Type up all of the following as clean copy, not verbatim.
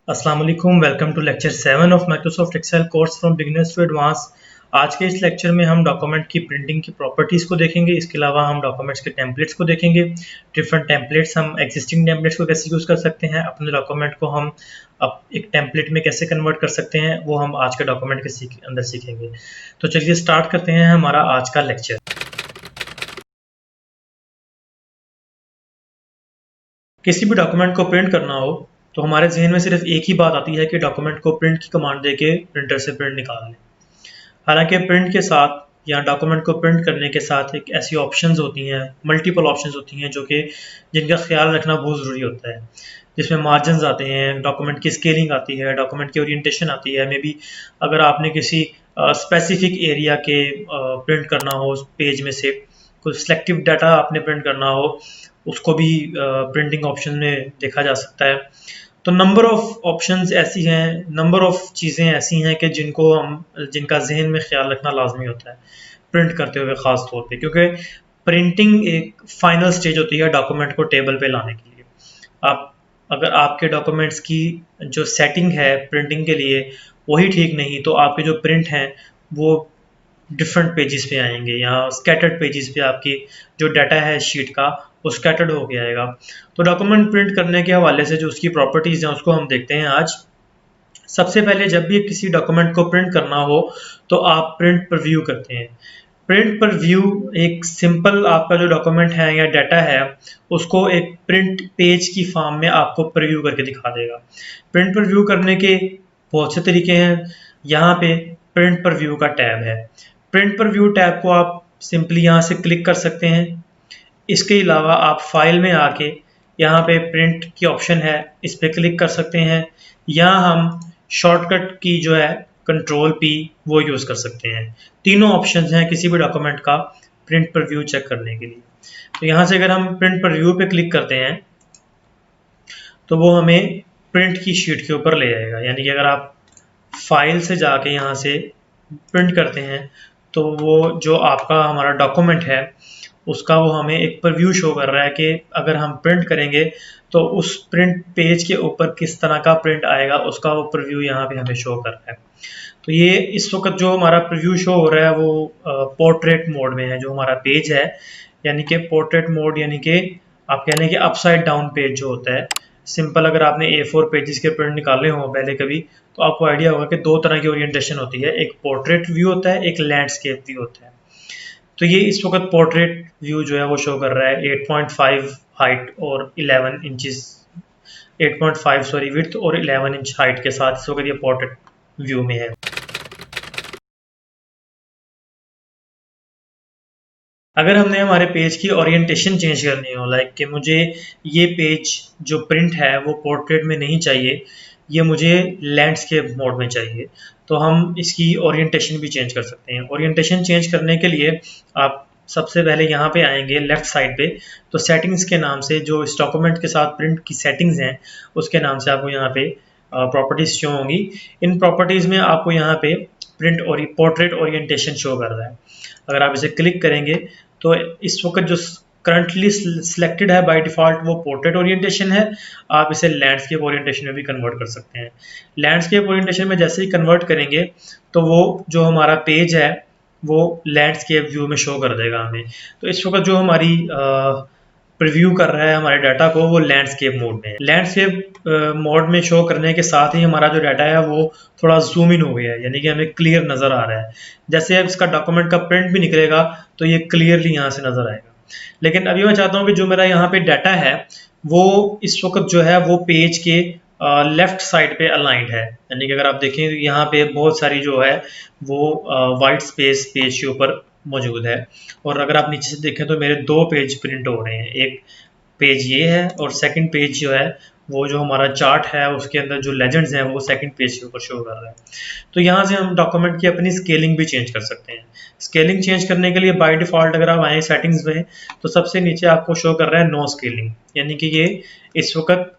अस्सलाम वालेकुम, welcome to lecture 7 of Microsoft Excel course from beginners to advance. आज के इस लेक्चर में हम डॉक्यूमेंट की प्रिंटिंग की प्रॉपर्टीज़ को देखेंगे। इसके अलावा हम डॉक्यूमेंट्स के टेम्पलेट्स को देखेंगे। डिफरेंट टेम्पलेट्स, हम एग्जिस्टिंग टेम्पलेट्स को कैसे यूज़ कर सकते हैं, अपने डॉक्यूमेंट को हम अब एक टेम्पलेट में कैसे कन्वर्ट कर सकते हैं, वो हम आज के डॉक्यूमेंट के अंदर सीखेंगे। तो चलिए स्टार्ट करते हैं हमारा आज का लेक्चर। किसी भी डॉक्यूमेंट को प्रिंट करना हो तो हमारे जहन में सिर्फ एक ही बात आती है कि डॉक्यूमेंट को प्रिंट की कमांड देके प्रिंटर से प्रिंट निकाल लें। हालांकि प्रिंट के साथ या डॉक्यूमेंट को प्रिंट करने के साथ एक ऐसी ऑप्शंस होती हैं, मल्टीपल ऑप्शंस होती हैं जो कि जिनका ख्याल रखना बहुत ज़रूरी होता है, जिसमें मार्जिन आते हैं, डॉक्यूमेंट की स्केलिंग आती है, डॉक्यूमेंट की ओरिएंटेशन आती है। मे बी अगर आपने किसी स्पेसिफिक एरिया के प्रिंट करना हो पेज में से कोई सिलेक्टिव डाटा आपने प्रिंट करना हो, उसको भी प्रिंटिंग ऑप्शन में देखा जा सकता है। तो नंबर ऑफ ऑप्शंस ऐसी हैं, नंबर ऑफ चीज़ें ऐसी हैं कि जिनका जहन में ख्याल रखना लाजमी होता है प्रिंट करते हुए, ख़ास तौर पे क्योंकि प्रिंटिंग एक फाइनल स्टेज होती है डॉक्यूमेंट को टेबल पे लाने के लिए। आप अगर आपके डॉक्यूमेंट्स की जो सेटिंग है प्रिंटिंग के लिए वही ठीक नहीं, तो आपके जो प्रिंट हैं वो डिफरेंट पेजेस पे आएंगे या स्कैटर्ड पेजेस पे आपकी जो डाटा है शीट का वो स्कैटर्ड हो गया आएगा। तो डॉक्यूमेंट प्रिंट करने के हवाले से जो उसकी प्रॉपर्टीज़ हैं उसको हम देखते हैं आज। सबसे पहले जब भी किसी डॉक्यूमेंट को प्रिंट करना हो तो आप प्रिंट पर व्यू करते हैं। प्रिंट पर व्यू एक सिंपल आपका जो डॉक्यूमेंट है या डाटा है उसको एक प्रिंट पेज की फॉर्म में आपको प्रीव्यू करके दिखा देगा। प्रिंट पर व्यू करने के बहुत से तरीके हैं। यहाँ पे प्रिंट पर व्यू का टैब है। प्रिंट पर व्यू टैब को आप सिंपली यहाँ से क्लिक कर सकते हैं। इसके अलावा आप फाइल में आके यहाँ पे प्रिंट की ऑप्शन है, इस पर क्लिक कर सकते हैं। यहाँ हम शॉर्टकट की जो है कंट्रोल पी वो यूज़ कर सकते हैं। तीनों ऑप्शंस हैं किसी भी डॉक्यूमेंट का प्रिंट पर व्यू चेक करने के लिए। तो यहाँ से अगर हम प्रिंट पर व्यू पे क्लिक करते हैं तो वो हमें प्रिंट की शीट के ऊपर ले जाएगा। यानी कि अगर आप फाइल से जाके यहाँ से प्रिंट करते हैं तो वो जो आपका हमारा डॉक्यूमेंट है उसका वो हमें एक प्रीव्यू शो कर रहा है कि अगर हम प्रिंट करेंगे तो उस प्रिंट पेज के ऊपर किस तरह का प्रिंट आएगा, उसका वो प्रीव्यू यहाँ पे हमें शो कर रहा है। तो ये इस वक्त जो हमारा प्रीव्यू शो हो रहा है वो पोर्ट्रेट मोड में है जो हमारा पेज है। यानी कि पोर्ट्रेट मोड यानी कि आप कह लें कि अपसाइड डाउन पेज जो होता है। सिंपल अगर आपने A4 पेजेस के प्रिंट निकाले हों पहले कभी, तो आपको आइडिया होगा कि दो तरह की ओरिएंटेशन होती है, एक पोर्ट्रेट व्यू होता है, एक लैंडस्केप व्यू होता है। तो ये इस वक्त पोर्ट्रेट व्यू जो है वो शो कर रहा है 8.5 हाइट और 11 इंचेस, 8.5 सॉरी विड्थ और 11 इंच हाइट के साथ इस वक्त ये पोर्ट्रेट व्यू में है। अगर हमने हमारे पेज की ओरिएंटेशन चेंज करनी हो, लाइक कि मुझे ये पेज जो प्रिंट है वो पोर्ट्रेट में नहीं चाहिए, ये मुझे लैंडस्केप मोड में चाहिए, तो हम इसकी ओरिएंटेशन भी चेंज कर सकते हैं। ओरिएंटेशन चेंज करने के लिए आप सबसे पहले यहाँ पे आएंगे लेफ्ट साइड पे, तो सेटिंग्स के नाम से जो इस डॉक्यूमेंट के साथ प्रिंट की सेटिंग्स हैं उसके नाम से आपको यहाँ पे प्रॉपर्टीज शो होंगी। इन प्रॉपर्टीज़ में आपको यहाँ पे प्रिंट और पोर्ट्रेट ओरिएंटेशन शो कर रहा है। अगर आप इसे क्लिक करेंगे तो इस वक्त जो करंटली सिलेक्टेड है बाय डिफ़ॉल्ट वो पोर्ट्रेट ओरिएंटेशन है। आप इसे लैंडस्केप ओरिएंटेशन में भी कन्वर्ट कर सकते हैं। लैंडस्केप ओरिएंटेशन में जैसे ही कन्वर्ट करेंगे तो वो जो हमारा पेज है वो लैंडस्केप व्यू में शो कर देगा हमें। तो इस वक्त जो हमारी प्रीव्यू कर रहा है हमारे डाटा को वो लैंडस्केप मोड में है। लैंडस्केप मोड में शो करने के साथ ही हमारा जो डाटा है वो थोड़ा जूम इन हो गया है, यानी कि हमें क्लियर नज़र आ रहा है। जैसे अब इसका डॉक्यूमेंट का प्रिंट भी निकलेगा तो ये क्लियरली यहाँ से नज़र आएगा। लेकिन अभी मैं चाहता हूँ कि जो मेरा यहाँ पे डाटा है वो इस वक्त जो है वो पेज के लेफ्ट साइड पे अलाइंड है। यानी कि अगर आप देखें यहाँ पे बहुत सारी जो है वो वाइट स्पेस पेज के ऊपर मौजूद है। और अगर आप नीचे से देखें तो मेरे दो पेज प्रिंट हो रहे हैं, एक पेज ये है और सेकंड पेज जो है वो जो हमारा चार्ट है उसके अंदर जो लेजेंड्स हैं वो सेकंड पेज के ऊपर शो कर रहा है। तो यहाँ से हम डॉक्यूमेंट की अपनी स्केलिंग भी चेंज कर सकते हैं। स्केलिंग चेंज करने के लिए बाय डिफ़ॉल्ट अगर आप आए सेटिंग्स में तो सबसे नीचे आपको शो कर रहा है नो स्केलिंग, यानी कि ये इस वक्त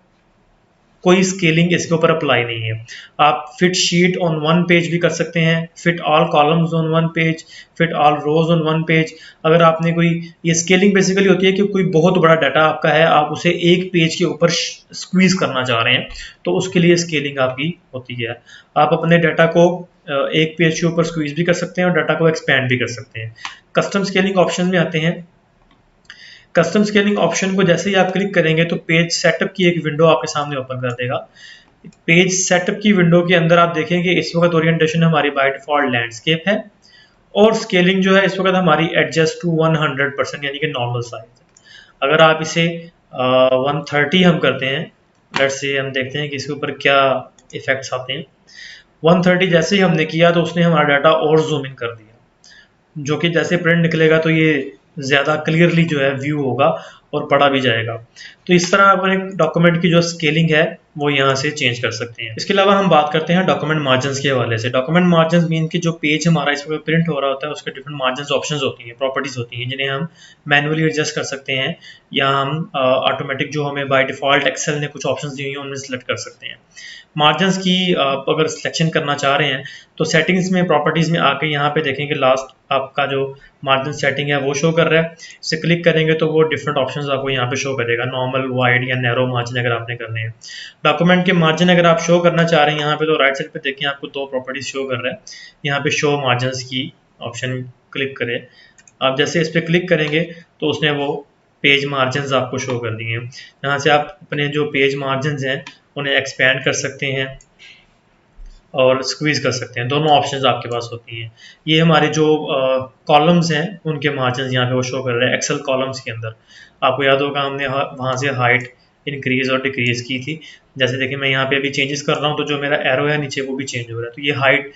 कोई स्केलिंग इसके ऊपर अप्लाई नहीं है। आप fit sheet on one page भी कर सकते हैं, fit all columns on one page, fit all rows on one page. अगर आपने कोई, ये स्केलिंग बेसिकली होती है कि कोई बहुत बड़ा डाटा आपका है, आप उसे एक पेज के ऊपर स्क्वीज करना चाह रहे हैं, तो उसके लिए स्केलिंग आपकी होती है। आप अपने डाटा को एक पेज के ऊपर स्क्वीज भी कर सकते हैं और डाटा को एक्सपैंड भी कर सकते हैं। कस्टम स्केलिंग ऑप्शन में आते हैं। कस्टम स्केलिंग ऑप्शन को जैसे ही आप क्लिक करेंगे तो पेज सेटअप की एक विंडो आपके सामने ओपन कर देगा। पेज सेटअप की विंडो के अंदर आप देखेंगे इस वक्त ओरिएंटेशन हमारी बाय डिफॉल्ट लैंडस्केप है और स्केलिंग जो है इस वक्त हमारी एडजस्ट टू 100% यानी कि नॉर्मल साइज है। अगर आप इसे 130 हम करते हैं, लेट्स से हम देखते हैं कि इसके ऊपर क्या इफेक्ट्स आते हैं। 130 जैसे ही हमने किया तो उसने हमारा डाटा और जूम इन कर दिया, जो कि जैसे प्रिंट निकलेगा तो ये ज़्यादा क्लियरली जो है व्यू होगा और पढ़ा भी जाएगा। तो इस तरह आप एक डॉक्यूमेंट की जो स्केलिंग है वो यहाँ से चेंज कर सकते हैं। इसके अलावा हम बात करते हैं डॉक्यूमेंट मार्जिन के हवाले से। डॉक्यूमेंट मार्जिन मीन कि जो पेज हमारा इस वक्त प्रिंट हो रहा होता है उसके डिफरेंट मार्जिन ऑप्शंस होती हैं, प्रॉपर्टीज होती हैं, जिन्हें हम मैनुअली एडजस्ट कर सकते हैं या हम ऑटोमेटिक जो हमें बाय डिफॉल्ट एक्सेल ने कुछ ऑप्शंस दिए हुए हैं उनमें सेलेक्ट कर सकते हैं। मार्जिन की अगर सिलेक्शन करना चाह रहे हैं तो सेटिंग्स में, प्रॉपर्टीज में आके यहाँ पे देखेंगे लास्ट आपका जो मार्जिन सेटिंग है वो शो कर रहा है। इसे क्लिक करेंगे तो वो डिफरेंट ऑप्शंस आपको यहाँ पे शो करेगा, नॉर्मल, वाइड या नैरो मार्जिन अगर आपने करने हैं। डॉक्यूमेंट के मार्जिन अगर आप शो करना चाह रहे हैं यहाँ पे तो राइट साइड पे देखिए आपको दो प्रॉपर्टीज शो कर रहा है। यहाँ पे शो मार्जिन की ऑप्शन क्लिक करें, आप जैसे इस पर क्लिक करेंगे तो उसने वो पेज मार्जिन आपको शो कर दिए हैं। यहाँ से आप अपने जो पेज मार्जिन हैं उन्हें एक्सपेंड कर सकते हैं और स्क्वीज कर सकते हैं, दोनों ऑप्शंस आपके पास होती हैं। ये हमारे जो कॉलम्स हैं उनके मार्जिन यहाँ पे वो शो कर रहे हैं एक्सेल कॉलम्स के अंदर। आपको याद होगा हमने वहाँ से हाइट इंक्रीज और डिक्रीज की थी। जैसे देखिए मैं यहाँ पे अभी चेंजेस कर रहा हूँ तो जो मेरा एरो है नीचे वो भी चेंज हो रहा है। तो ये हाइट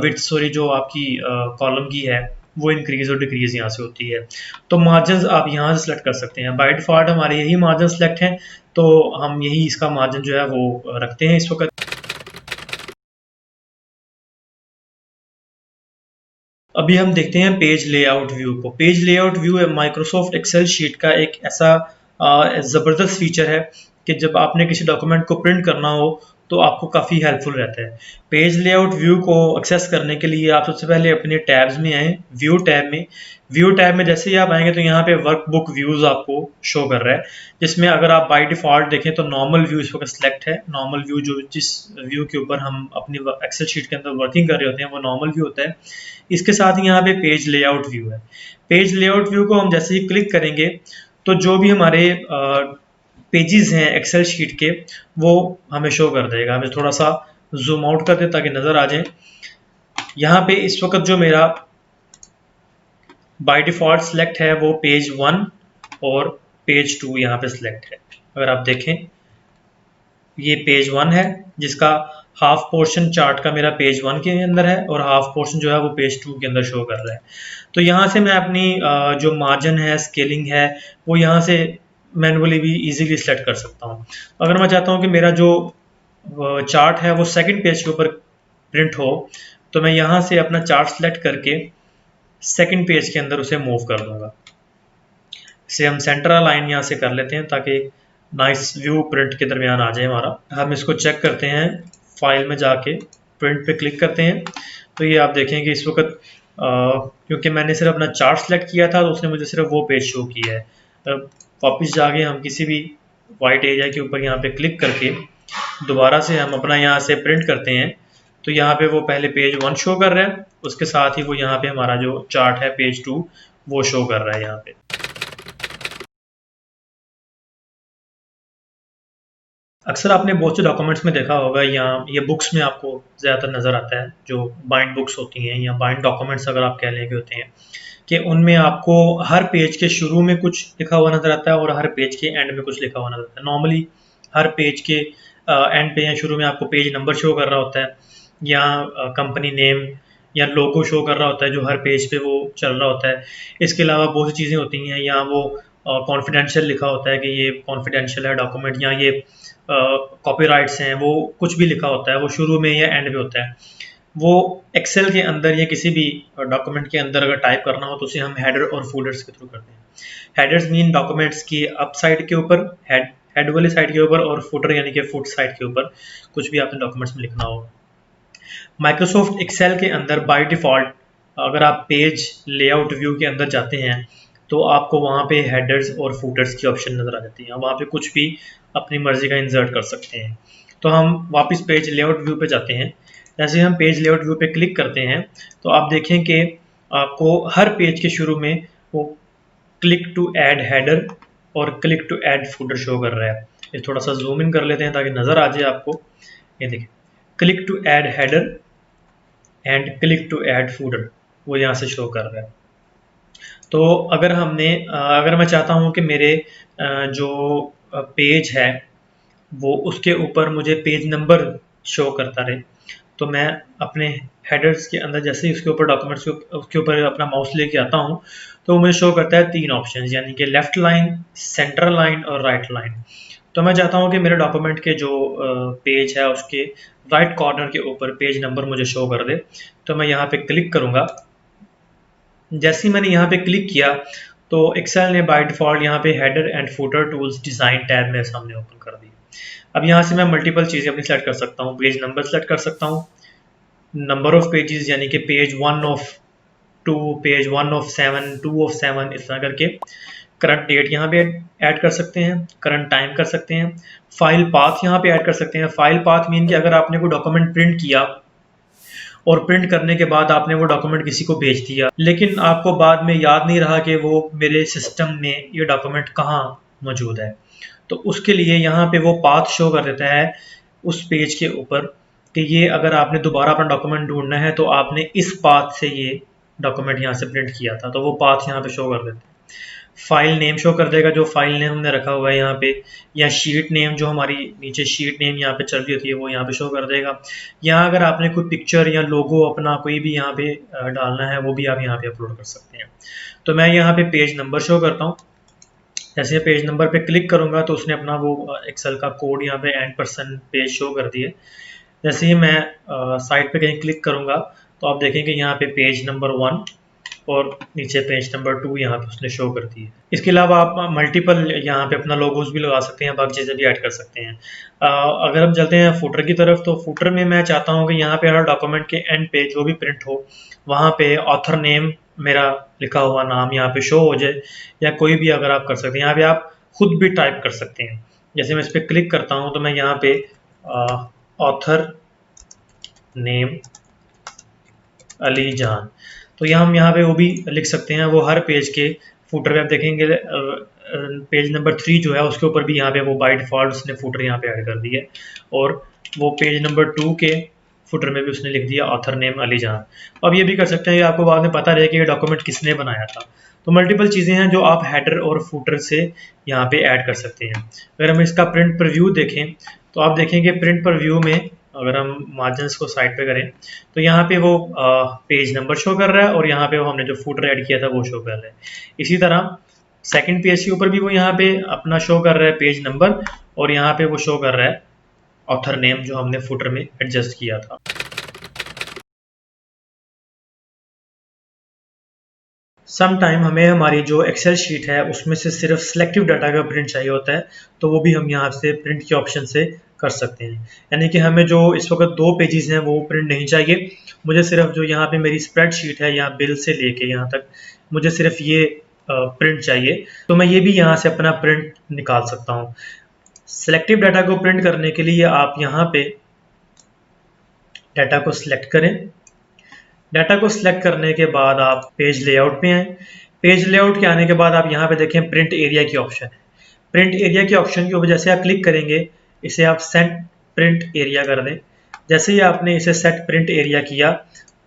विड्थ सॉरी जो आपकी कॉलम की है वो इंक्रीज और डिक्रीज यहाँ से होती है। तो मार्जिन आप यहाँ से सेलेक्ट कर सकते हैं। बाय डिफॉल्ट हमारे यही मार्जिन सेलेक्ट हैं तो हम यही इसका मार्जिन जो है वो रखते हैं इस वक्त। अभी हम देखते हैं पेज लेआउट व्यू को। पेज लेआउट व्यू है माइक्रोसॉफ्ट एक्सेल शीट का एक ऐसा ज़बरदस्त फीचर है कि जब आपने किसी डॉक्यूमेंट को प्रिंट करना हो तो आपको काफ़ी हेल्पफुल रहता है। पेज लेआउट व्यू को एक्सेस करने के लिए आप सबसे पहले अपने टैब्स में आएँ, व्यू टैब में। व्यू टैब में जैसे ही आप आएंगे तो यहाँ पे वर्कबुक व्यूज़ आपको शो कर रहा है, जिसमें अगर आप बाय डिफ़ॉल्ट देखें तो नॉर्मल व्यू इस वक्त सेलेक्ट है। नॉर्मल व्यू जो जिस व्यू के ऊपर हम अपनी एक्सेल शीट के अंदर वर्किंग कर रहे होते हैं वो नॉर्मल व्यू होता है। इसके साथ ही यहाँ पे पेज लेआउट व्यू है। पेज लेआउट व्यू को हम जैसे ही क्लिक करेंगे तो जो भी हमारे पेजेस हैं एक्सेल शीट के वो हमें शो कर देगा। हमें थोड़ा सा जूम आउट कर दे ताकि नज़र आ जाए। यहाँ पे इस वक्त जो मेरा बाय डिफ़ॉल्ट सेलेक्ट है वो पेज 1 और पेज 2 यहाँ पे सिलेक्ट है। अगर आप देखें ये पेज 1 है जिसका हाफ पोर्शन चार्ट का मेरा पेज 1 के अंदर है और हाफ पोर्शन जो है वो पेज 2 के अंदर शो कर रहा है। तो यहाँ से मैं अपनी जो मार्जिन है, स्केलिंग है, वो यहाँ से मैनुअली भी इजीली सेलेक्ट कर सकता हूँ। अगर मैं चाहता हूँ कि मेरा जो चार्ट है वो सेकंड पेज के ऊपर प्रिंट हो तो मैं यहाँ से अपना चार्ट सेलेक्ट करके सेकंड पेज के अंदर उसे मूव कर दूंगा। इसे हम सेंटर अलाइन यहाँ से कर लेते हैं ताकि नाइस व्यू प्रिंट के दरमियान आ जाए हमारा। हम इसको चेक करते हैं, फाइल में जाके प्रिंट पे क्लिक करते हैं तो ये आप देखेंगे इस वक्त क्योंकि मैंने सिर्फ अपना चार्ट सेलेक्ट किया था तो उसने मुझे सिर्फ वो पेज शो किया है। वापस जाके हम किसी भी वाइट एरिया के ऊपर यहाँ पे क्लिक करके दोबारा से हम अपना यहाँ से प्रिंट करते हैं तो यहाँ पे वो पहले पेज 1 शो कर रहा है, उसके साथ ही वो यहाँ पे हमारा जो चार्ट है पेज 2 वो शो कर रहा है यहाँ पे। अक्सर आपने बहुत से डॉक्यूमेंट्स में देखा होगा या ये बुक्स में आपको ज़्यादातर नज़र आता है, जो बाइंड बुक्स होती हैं या बाइंड डॉक्यूमेंट्स अगर आप कह लें कि होते हैं, कि उनमें आपको हर पेज के शुरू में कुछ लिखा हुआ नज़र आता है और हर पेज के एंड में कुछ लिखा हुआ नज़र आता है। नॉर्मली हर पेज के एंड पे या शुरू में आपको पेज नंबर शो कर रहा होता है या कंपनी नेम या लोगो शो कर रहा होता है जो हर पेज पे वो चल रहा होता है। इसके अलावा बहुत सी चीज़ें होती हैं या वो कॉन्फिडेंशियल लिखा होता है कि ये कॉन्फिडेंशियल है डॉक्यूमेंट या ये कॉपीराइट्स हैं, वो कुछ भी लिखा होता है वो शुरू में या एंड में होता है। वो एक्सेल के अंदर या किसी भी डॉक्यूमेंट के अंदर अगर टाइप करना हो तो उसे हम हेडर और फोल्डर्स के थ्रू करते हैं। हेडर्स मीन डॉक्यूमेंट्स की अप साइड के ऊपर हेड हेड वाली साइड के ऊपर और फुटर यानी कि फुट साइड के ऊपर कुछ भी आपने डॉक्यूमेंट्स में लिखना हो। माइक्रोसॉफ्ट एक्सेल के अंदर बाय डिफ़ॉल्ट अगर आप पेज लेआउट व्यू के अंदर जाते हैं तो आपको वहाँ पे हेडर्स और फुटर्स की ऑप्शन नज़र आ जाती है, वहाँ पे कुछ भी अपनी मर्ज़ी का इंसर्ट कर सकते हैं। तो हम वापस पेज लेआउट व्यू पे जाते हैं। जैसे हम पेज लेआउट व्यू पे क्लिक करते हैं तो आप देखें कि आपको हर पेज के शुरू में वो क्लिक टू ऐड हेडर और click to add footer show कर रहा है। ये थोड़ा सा जूम इन कर लेते हैं ताकि नज़र आ जाए आपको। ये देखिए, click to add header and click to add footer वो यहाँ से शो कर रहा है। तो अगर मैं चाहता हूँ कि मेरे जो पेज है वो उसके ऊपर मुझे पेज नंबर शो करता रहे, तो मैं अपने हेडर्स के अंदर जैसे ही उसके ऊपर डॉक्यूमेंट्स उसके ऊपर अपना माउस लेके आता हूँ तो मुझे शो करता है 3 ऑप्शंस, यानी कि लेफ्ट लाइन, सेंटर लाइन और राइट लाइन। तो मैं चाहता हूँ कि मेरे डॉक्यूमेंट के जो पेज है उसके राइट कॉर्नर के ऊपर पेज नंबर मुझे शो कर दे। तो मैं यहाँ पे क्लिक करूँगा। जैसे ही मैंने यहाँ पे क्लिक किया तो एक्सेल ने बाय डिफ़ॉल्ट यहाँ पे header and footer tools design tab मेरे सामने ओपन कर दी। अब यहाँ से मैं मल्टीपल चीज़ें अपनी सेलेक्ट कर सकता हूँ। पेज नंबर सेलेक्ट कर सकता हूँ, नंबर ऑफ पेजेस यानी कि page 1 of 2, page 1 of 7, 2 of 7, इस तरह करके। करंट डेट यहाँ पे ऐड कर सकते हैं, करंट टाइम कर सकते हैं, फाइल पाथ यहाँ पे ऐड कर सकते हैं। फाइल पाथ मीन कि अगर आपने कोई डॉक्यूमेंट प्रिंट किया और प्रिंट करने के बाद आपने वो डॉक्यूमेंट किसी को भेज दिया, लेकिन आपको बाद में याद नहीं रहा कि वो मेरे सिस्टम में ये डॉक्यूमेंट कहाँ मौजूद है, तो उसके लिए यहाँ पे वो पाथ शो कर देता है उस पेज के ऊपर कि ये अगर आपने दोबारा अपना डॉक्यूमेंट ढूंढना है तो आपने इस पाथ से ये डॉक्यूमेंट यहाँ से प्रिंट किया था, तो वो पाथ यहाँ पे शो कर देते हैं। फाइल नेम शो कर देगा, जो फाइल नेम हमने रखा हुआ है यहाँ पे, या शीट नेम जो हमारी नीचे शीट नेम यहाँ पे चल रही होती है वो यहाँ पे शो कर देगा। यहाँ अगर आपने कोई पिक्चर या लोगो अपना कोई भी यहाँ पे डालना है वो भी आप यहाँ पे अपलोड कर सकते हैं। तो मैं यहाँ पे पेज नंबर शो करता हूँ। जैसे पेज नंबर पे क्लिक करूँगा तो उसने अपना वो एक्सेल का कोड यहाँ पे %, पेज शो कर दिए। जैसे ही मैं साइड पे कहीं क्लिक करूँगा तो आप देखेंगे यहाँ पे पेज नंबर 1 और नीचे पेज नंबर 2 यहाँ पे उसने शो कर दी है। इसके अलावा आप मल्टीपल यहाँ पे अपना लोगोज भी लगा सकते हैं, बाकी चीज़ें भी ऐड कर सकते हैं। अगर हम चलते हैं फुटर की तरफ, तो फुटर में मैं चाहता हूँ कि यहाँ पे हर डॉक्यूमेंट के एंड पे जो भी प्रिंट हो वहाँ पे ऑथर नेम मेरा लिखा हुआ नाम यहाँ पे शो हो जाए, या कोई भी अगर आप कर सकते हैं। यहाँ पे आप खुद भी टाइप कर सकते हैं। जैसे मैं इस पर क्लिक करता हूँ तो मैं यहाँ पे ऑथर नेम अली जान, तो हम यहाँ पे वो भी लिख सकते हैं। वो हर पेज के फुटर में आप देखेंगे पेज नंबर 3 जो है उसके ऊपर भी यहाँ पे वो बाय डिफ़ॉल्ट उसने फुटर यहाँ पे ऐड कर दी है, और वो पेज नंबर 2 के फुटर में भी उसने लिख दिया ऑथर नेम अली जान। अब ये भी कर सकते हैं कि आपको बाद में पता रहे कि ये डॉक्यूमेंट किसने बनाया था। तो मल्टीपल चीज़ें हैं जो आप हेडर और फुटर से यहाँ पे ऐड कर सकते हैं। अगर हम इसका प्रिंट प्रीव्यू देखें तो आप देखेंगे प्रिंट प्रीव्यू में अगर हम मार्जिन्स को साइड पे करें तो यहाँ पे वो पेज नंबर शो कर रहा है और यहाँ पे वो हमने जो फुटर ऐड किया था वो शो कर रहा है। इसी तरह सेकंड पेज के ऊपर भी वो यहाँ पे अपना शो कर रहा है पेज नंबर, और यहाँ पे वो शो कर रहा है ऑथर नेम जो हमने फुटर में एडजस्ट किया था। सम टाइम हमें हमारी जो एक्सेल शीट है उसमें से सिर्फ सिलेक्टिव डाटा का प्रिंट चाहिए होता है, तो वो भी हम यहाँ से प्रिंट के ऑप्शन से कर सकते हैं। यानी कि हमें जो इस वक्त 2 पेजेस हैं वो प्रिंट नहीं चाहिए, मुझे सिर्फ जो यहाँ पे मेरी स्प्रेडशीट है यहाँ बिल से लेके यहाँ तक मुझे सिर्फ ये प्रिंट चाहिए, तो मैं ये भी यहाँ से अपना प्रिंट निकाल सकता हूँ। सिलेक्टिव डाटा को प्रिंट करने के लिए आप यहाँ पे डाटा को सिलेक्ट करें। डाटा को सिलेक्ट करने के बाद आप पेज लेआउट पे आए। पेज लेआउट के आने के बाद आप यहाँ पे देखें प्रिंट एरिया की ऑप्शन है। प्रिंट एरिया के ऑप्शन के ऊपर जैसे आप क्लिक करेंगे इसे आप सेट प्रिंट एरिया कर दें। जैसे ही आपने इसे सेट प्रिंट एरिया किया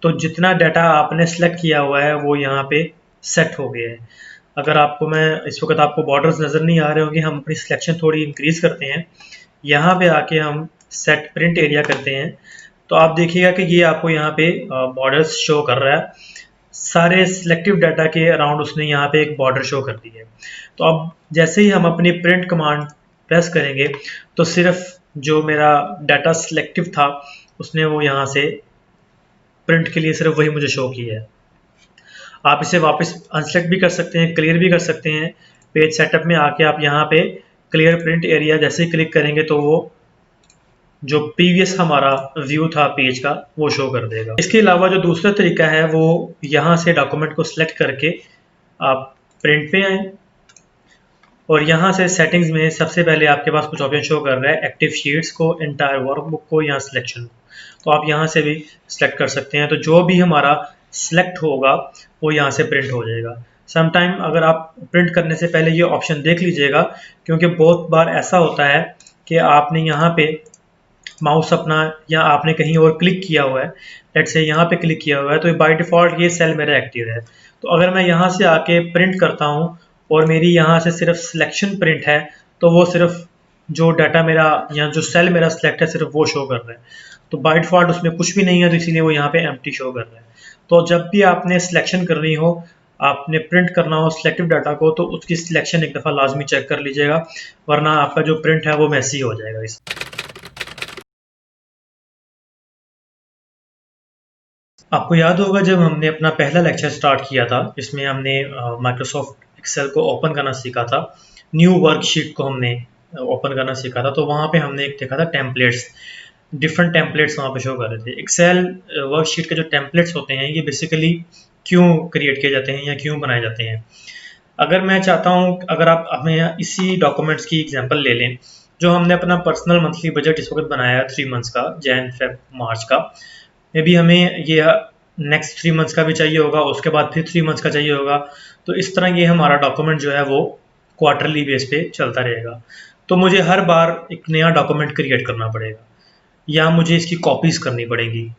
तो जितना डाटा आपने सेलेक्ट किया हुआ है वो यहाँ पे सेट हो गया है। अगर आपको मैं इस वक्त आपको बॉर्डर्स नज़र नहीं आ रहे होंगे, हम अपनी सिलेक्शन थोड़ी इंक्रीज करते हैं। यहाँ पे आके हम सेट प्रिंट एरिया करते हैं तो आप देखिएगा कि ये आपको यहाँ पे बॉर्डर्स शो कर रहा है। सारे सिलेक्टिव डाटा के अराउंड उसने यहाँ पे एक बॉर्डर शो कर दी है। तो अब जैसे ही हम अपनी प्रिंट कमांड प्रेस करेंगे तो सिर्फ जो मेरा डाटा सिलेक्टिव था उसने वो यहाँ से प्रिंट के लिए सिर्फ वही मुझे शो किया है। आप इसे वापस अनसेलेक्ट भी कर सकते हैं, क्लियर भी कर सकते हैं। पेज सेटअप में आके आप यहाँ पे क्लियर प्रिंट एरिया जैसे ही क्लिक करेंगे तो वो जो प्रीवियस हमारा व्यू था पेज का वो शो कर देगा। इसके अलावा जो दूसरा तरीका है वो यहाँ से डॉक्यूमेंट को सिलेक्ट करके आप प्रिंट पे आए और यहाँ से सेटिंग्स में सबसे पहले आपके पास कुछ ऑप्शन शो कर रहा है, एक्टिव शीट्स को, एंटायर वर्कबुक को, या सिलेक्शन को। तो आप यहाँ से भी सिलेक्ट कर सकते हैं। तो जो भी हमारा सिलेक्ट होगा वो यहाँ से प्रिंट हो जाएगा। समटाइम अगर आप प्रिंट करने से पहले ये ऑप्शन देख लीजिएगा, क्योंकि बहुत बार ऐसा होता है कि आपने यहाँ पे माउस अपना या आपने कहीं और क्लिक किया हुआ है, लेट्स से यहाँ पे क्लिक किया हुआ है, तो बाय डिफ़ॉल्ट ये सेल मेरा एक्टिव है। तो अगर मैं यहाँ से आके प्रिंट करता हूँ और मेरी यहाँ से सिर्फ सिलेक्शन प्रिंट है, तो वो सिर्फ जो डाटा मेरा या जो सेल मेरा सिलेक्ट है सिर्फ वो शो कर रहा है। तो बाय डिफ़ॉल्ट उसमें कुछ भी नहीं है, तो इसीलिए वो यहाँ पे एम्प्टी शो कर रहा है। तो जब भी आपने सिलेक्शन करनी हो, आपने प्रिंट करना हो सिलेक्टिव डाटा को, तो उसकी सिलेक्शन एक दफ़ा लाजमी चेक कर लीजिएगा, वरना आपका जो प्रिंट है वो मैसी हो जाएगा। इस आपको याद होगा जब हमने अपना पहला लेक्चर स्टार्ट किया था, जिसमें हमने माइक्रोसॉफ्ट एक्सेल को ओपन करना सीखा था, न्यू वर्कशीट को हमने ओपन करना सीखा था, तो वहाँ पे हमने एक देखा था टेम्पलेट्स, डिफरेंट टेम्पलेट्स वहाँ पे शो कर रहे थे। एक्सेल वर्कशीट के जो टेम्पलेट्स होते हैं ये बेसिकली क्यों क्रिएट किए जाते हैं या क्यों बनाए जाते हैं। अगर मैं चाहता हूँ, अगर आप हमें इसी डॉक्यूमेंट्स की एग्जांपल ले लें, जो हमने अपना पर्सनल मंथली बजट इस वक्त बनाया है 3 मंथ्स का, जैन फेब मार्च का, मे बी हमें ये नेक्स्ट 3 मंथ्स का भी चाहिए होगा, उसके बाद फिर 3 मंथ्स का चाहिए होगा। तो इस तरह ये हमारा डॉक्यूमेंट जो है वो क्वार्टरली बेस पे चलता रहेगा। तो मुझे हर बार एक नया डॉक्यूमेंट क्रिएट करना पड़ेगा या मुझे इसकी कॉपीज़ करनी पड़ेगी,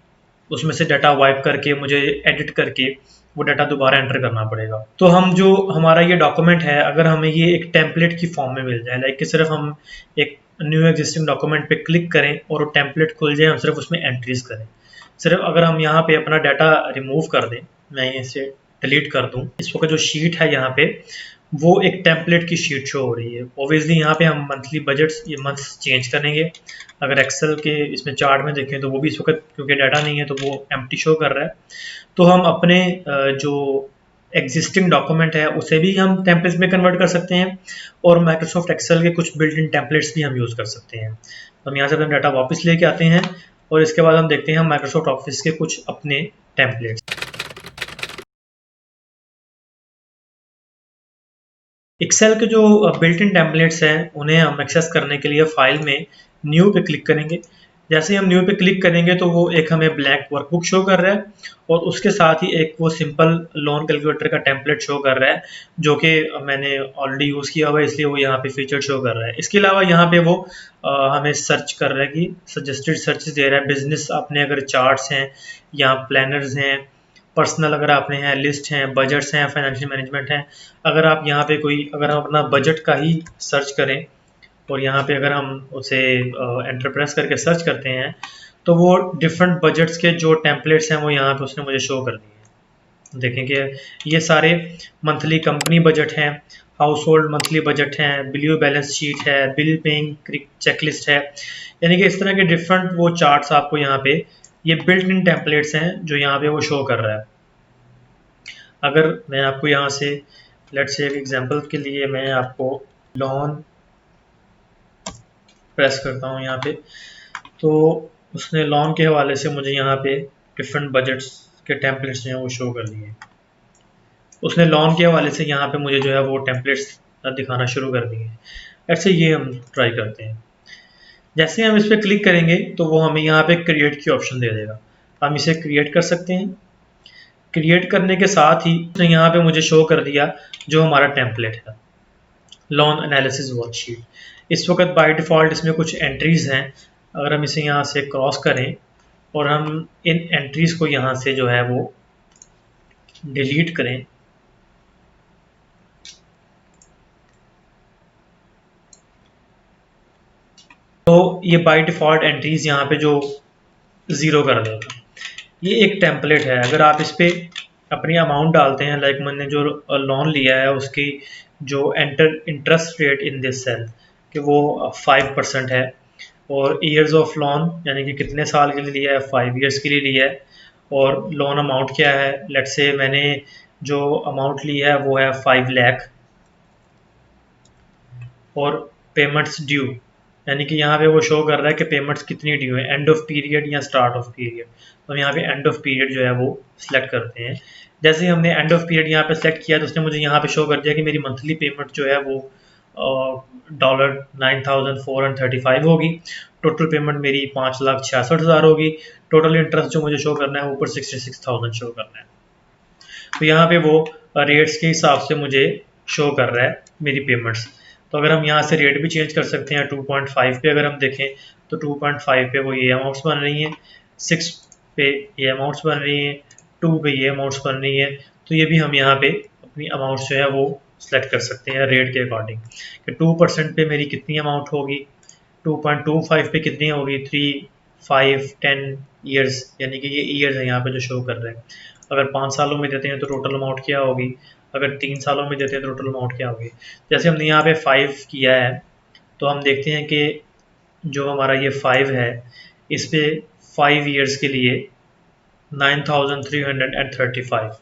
उसमें से डाटा वाइप करके मुझे एडिट करके वो डाटा दोबारा एंटर करना पड़ेगा। तो हम जो हमारा ये डॉक्यूमेंट है, अगर हमें ये एक टेम्पलेट की फॉर्म में मिल जाए, लाइक कि सिर्फ हम एक न्यू एग्जिस्टिंग डॉक्यूमेंट पे क्लिक करें और वो टेम्पलेट खुल जाए, हम सिर्फ उसमें एंट्रीज करें, सिर्फ अगर हम यहाँ पे अपना डाटा रिमूव कर दें, मैं इसे डिलीट कर दूं, इस वक्त जो शीट है यहाँ पे वो एक टेम्पलेट की शीट शो हो रही है। ऑब्वियसली यहाँ पे हम मंथली बजट्स ये मंथ्स चेंज करेंगे। अगर एक्सेल के इसमें चार्ट में देखें तो वो भी इस वक्त क्योंकि डाटा नहीं है तो वो एम्प्टी शो कर रहा है। तो हम अपने जो एग्जिस्टिंग डॉक्यूमेंट है उसे भी हम टेम्पलेट्स में कन्वर्ट कर सकते हैं और माइक्रोसॉफ्ट एक्सेल के कुछ बिल्ट इन टेम्पलेट्स भी हम यूज़ कर सकते हैं। तो हम यहाँ से अपना डाटा वापस लेके आते हैं और इसके बाद हम देखते हैं माइक्रोसॉफ्ट ऑफिस के कुछ अपने टेम्पलेट्स। एक्सेल के जो बिल्ट इन टेम्पलेट्स हैं उन्हें हम एक्सेस करने के लिए फाइल में न्यू पे क्लिक करेंगे। जैसे ही हम न्यू पे क्लिक करेंगे तो वो एक हमें ब्लैंक वर्कबुक शो कर रहा है और उसके साथ ही एक वो सिंपल लोन कैलकुलेटर का टेम्पलेट शो कर रहा है, जो कि मैंने ऑलरेडी यूज़ किया हुआ है, इसलिए वो यहाँ पे फीचर शो कर रहा है। इसके अलावा यहाँ पे वो हमें सर्च कर रहा है कि सजेस्टेड सर्चेस दे रहा है। बिजनेस अपने अगर चार्ट्स हैं या प्लानर्स हैं, पर्सनल अगर आपने हैं, लिस्ट हैं, बजट्स हैं, फाइनेंशियल मैनेजमेंट हैं। अगर आप यहाँ पे अगर हम अपना बजट का ही सर्च करें और यहाँ पे अगर हम उसे एंटर प्रेस करके सर्च करते हैं तो वो डिफरेंट बजट्स के जो टेम्पलेट्स हैं वो यहाँ पे उसने मुझे शो कर दिए हैं। देखें कि ये सारे मंथली कंपनी बजट हैं, हाउस होल्ड मंथली बजट हैं, बिलियो बैलेंस शीट है, बिल पेइंग चेकलिस्ट है, यानी कि इस तरह के डिफरेंट वो चार्ट्स आपको यहाँ पे ये बिल्ट इन टेम्पलेट्स हैं जो यहाँ पे वो शो कर रहा है। अगर मैं आपको यहाँ से लेट्स से एक एग्जांपल के लिए मैं आपको लोन प्रेस करता हूँ यहाँ पे, तो उसने लोन के हवाले से मुझे यहाँ पे डिफरेंट बजट्स के टेम्पलेट्स जो हैं वो शो कर दिए। उसने लोन के हवाले से यहाँ पे मुझे जो है वो टेम्पलेट्स दिखाना शुरू कर दिए। ऐसे ये हम ट्राई करते हैं। जैसे हम इस पर क्लिक करेंगे तो वो हमें यहाँ पे क्रिएट की ऑप्शन दे देगा, हम इसे क्रिएट कर सकते हैं। क्रिएट करने के साथ ही उसने यहाँ पे मुझे शो कर दिया जो हमारा टेम्पलेट है, लोन एनालिसिस वर्कशीट। इस वक्त बाय डिफ़ॉल्ट इसमें कुछ एंट्रीज़ हैं। अगर हम इसे यहाँ से क्रॉस करें और हम इन एंट्रीज़ को यहाँ से जो है वो डिलीट करें, तो ये बाय डिफ़ॉल्ट एंट्रीज़ यहाँ पे जो ज़ीरो कर देगा। ये एक टेम्पलेट है। अगर आप इस पर अपनी अमाउंट डालते हैं, लाइक मैंने जो लोन लिया है उसकी जो interest rate in this cell कि वो 5% है, और ईयर्स ऑफ लोन यानी कि कितने साल के लिए लिया है, 5 ईयर्स के लिए लिया है, और लोन अमाउंट क्या है, लेट्स से मैंने जो अमाउंट ली है वो है 5 लाख, और पेमेंट्स ड्यू, यानी कि यहाँ पे वो शो कर रहा है कि पेमेंट्स कितनी ड्यू है, एंड ऑफ पीरियड या स्टार्ट ऑफ पीरियड। तो हम यहाँ पे एंड ऑफ पीरियड जो है वो सिलेक्ट करते हैं। जैसे ही हमने एंड ऑफ पीरियड यहाँ पे सेलेक्ट किया तो उसने मुझे यहाँ पे शो कर दिया कि मेरी मंथली पेमेंट जो है वो $9,435 होगी। टोटल पेमेंट मेरी 5,66,000 होगी। टोटल इंटरेस्ट जो मुझे शो करना है ऊपर 66,000 शो करना है। तो यहाँ पे वो रेट्स के हिसाब से मुझे शो कर रहा है मेरी पेमेंट्स। तो अगर हम यहाँ से रेट भी चेंज कर सकते हैं। 2.5 पे अगर हम देखें तो 2.5 पे वो ये अमाउंट्स बन रही हैं, 6 पे ये अमाउंट्स बन रही हैं, 2 पे ये अमाउंट्स बन रही है। तो ये भी हम यहाँ पे अपनी अमाउंट्स जो है वो सेलेक्ट कर सकते हैं रेट के अकॉर्डिंग कि 2% पे मेरी कितनी अमाउंट होगी, 2.25 पे कितनी होगी, 3, 5, 10 ईयर्स, यानी कि ये ईयर्स है यहाँ पे जो शो कर रहे हैं। अगर 5 सालों में देते हैं तो टोटल अमाउंट क्या होगी, अगर 3 सालों में देते हैं तो टोटल अमाउंट क्या होगी। जैसे हमने यहाँ पे 5 किया है तो हम देखते हैं कि जो हमारा ये 5 है इस पे 5 ईयर्स के लिए 9,335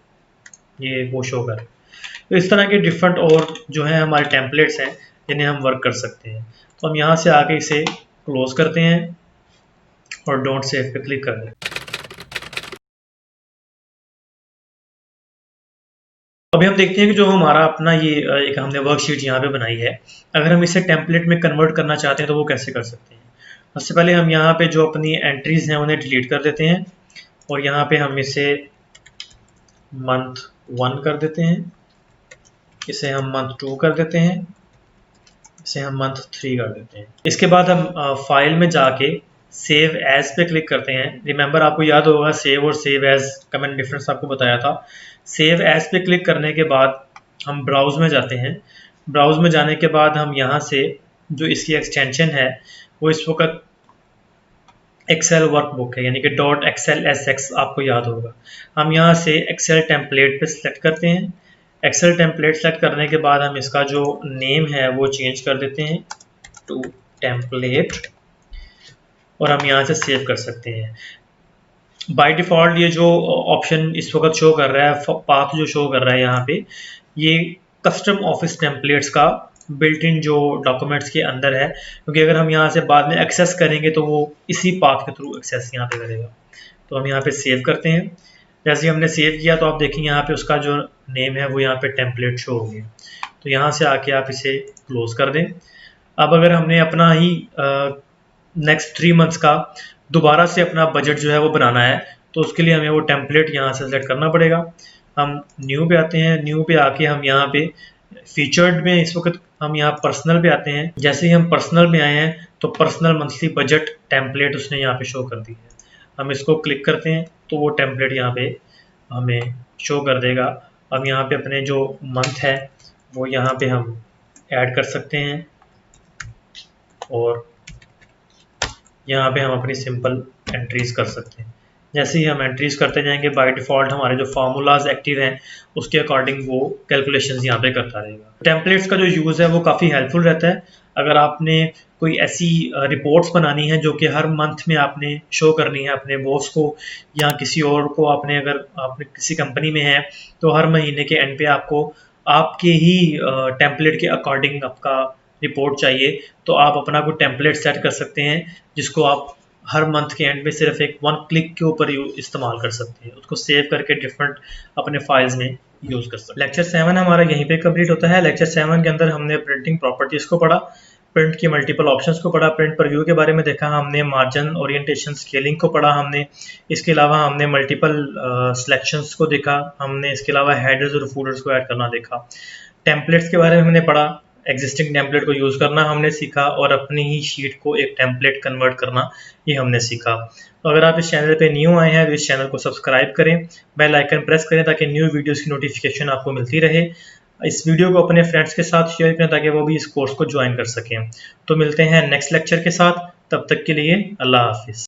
ये वो शो कर। तो इस तरह के डिफरेंट और जो है हमारे टेम्पलेट्स हैं जिन्हें हम वर्क कर सकते हैं। तो हम यहाँ से आके इसे क्लोज करते हैं और डोंट सेव पे क्लिक कर दें। अभी हम देखते हैं कि जो हमारा अपना ये एक हमने वर्कशीट यहाँ पे बनाई है, अगर हम इसे टेम्पलेट में कन्वर्ट करना चाहते हैं तो वो कैसे कर सकते हैं। सबसे पहले हम यहाँ पे जो अपनी एंट्रीज हैं उन्हें डिलीट कर देते हैं और यहाँ पे हम इसे मंथ 1 कर देते हैं, इसे हम मंथ 2 कर देते हैं, इसे हम मंथ 3 कर देते हैं। इसके बाद हम फाइल में जाके सेव एज पे क्लिक करते हैं। रिमेंबर आपको याद होगा सेव और सेव एज का मैंने डिफरेंस आपको बताया था। सेव एज पे क्लिक करने के बाद हम ब्राउज में जाते हैं। ब्राउज में जाने के बाद हम यहाँ से जो इसकी एक्सटेंशन है वो इस वक्त एक्सेल वर्कबुक है, यानी कि .xlsx आपको याद होगा। हम यहाँ से एक्सेल टेम्पलेट पे सिलेक्ट करते हैं। एक्सेल टेम्पलेट सेलेक्ट करने के बाद हम इसका जो नेम है वो चेंज कर देते हैं टू टेम्पलेट और हम यहाँ से सेव कर सकते हैं। बाय डिफ़ॉल्ट ये जो ऑप्शन इस वक्त शो कर रहा है, पाथ जो शो कर रहा है यहाँ पे, ये कस्टम ऑफिस टेम्पलेट्स का बिल्ट इन जो डॉक्यूमेंट्स के अंदर है, क्योंकि अगर हम यहाँ से बाद में एक्सेस करेंगे तो वो इसी पाथ के थ्रू एक्सेस यहाँ पे करेगा। तो हम यहाँ पे सेव करते हैं। जैसे हमने सेव किया तो आप देखेंगे यहाँ पे उसका जो नेम है वो यहाँ पे टेम्पलेट शो हो गया। तो यहाँ से आके आप इसे क्लोज कर दें। अब अगर हमने अपना ही नेक्स्ट 3 मंथ्स का दोबारा से अपना बजट जो है वो बनाना है तो उसके लिए हमें वो टेम्पलेट यहाँ से सेलेक्ट करना पड़ेगा। हम न्यू पे आते हैं, न्यू पे आके हम यहाँ पे फीचर्ड में इस वक्त हम यहाँ पर्सनल पे आते हैं। जैसे ही हम पर्सनल में आए हैं तो पर्सनल मंथली बजट टेम्पलेट उसने यहाँ पे शो कर दी है। हम इसको क्लिक करते हैं तो वो टेम्पलेट यहाँ पे हमें शो कर देगा। अब यहाँ पे अपने जो मंथ है वो यहाँ पे हम ऐड कर सकते हैं और यहाँ पे हम अपनी सिंपल एंट्रीज कर सकते हैं। जैसे ही हम एंट्रीज करते जाएंगे बाय डिफ़ॉल्ट हमारे जो फार्मूलाज एक्टिव हैं उसके अकॉर्डिंग वो कैलकुलेशंस यहाँ पे करता रहेगा। टेम्पलेट्स का जो यूज़ है वो काफ़ी हेल्पफुल रहता है। अगर आपने कोई ऐसी रिपोर्ट्स बनानी है जो कि हर मंथ में आपने शो करनी है अपने बॉस को या किसी और को, अगर आपने किसी कंपनी में है तो हर महीने के एंड पे आपको आपके ही टेम्पलेट के अकॉर्डिंग आपका रिपोर्ट चाहिए, तो आप अपना कोई टेम्पलेट सेट कर सकते हैं जिसको आप हर मंथ के एंड में सिर्फ एक 1 क्लिक के ऊपर इस्तेमाल कर सकते हैं। उसको सेव करके डिफरेंट अपने फाइल्स में यूज़ कर सकते हैं। लेक्चर 7 हमारा यहीं पे कंप्लीट होता है। लेक्चर 7 के अंदर हमने प्रिंटिंग प्रॉपर्टीज़ को पढ़ा, प्रिंट की मल्टीपल ऑप्शंस को पढ़ा, प्रिंट प्रीव्यू के बारे में देखा हमने, मार्जिन, ओरिएंटेशन, स्केलिंग को पढ़ा हमने। इसके अलावा हमने मल्टीपल सिलेक्शंस को देखा हमने। इसके अलावा हेडर्स और फूडर्स को ऐड करना देखा। टेम्पलेट्स के बारे में हमने पढ़ा, एग्जिस्टिंग टेम्पलेट को यूज़ करना हमने सीखा और अपनी ही शीट को एक टेम्पलेट कन्वर्ट करना ये हमने सीखा। तो अगर आप इस चैनल पे न्यू आए हैं तो इस चैनल को सब्सक्राइब करें, बेल आइकन प्रेस करें ताकि न्यू वीडियोस की नोटिफिकेशन आपको मिलती रहे। इस वीडियो को अपने फ्रेंड्स के साथ शेयर करें ताकि वो भी इस कोर्स को ज्वाइन कर सकें। तो मिलते हैं नेक्स्ट लेक्चर के साथ, तब तक के लिए अल्लाह हाफिज़।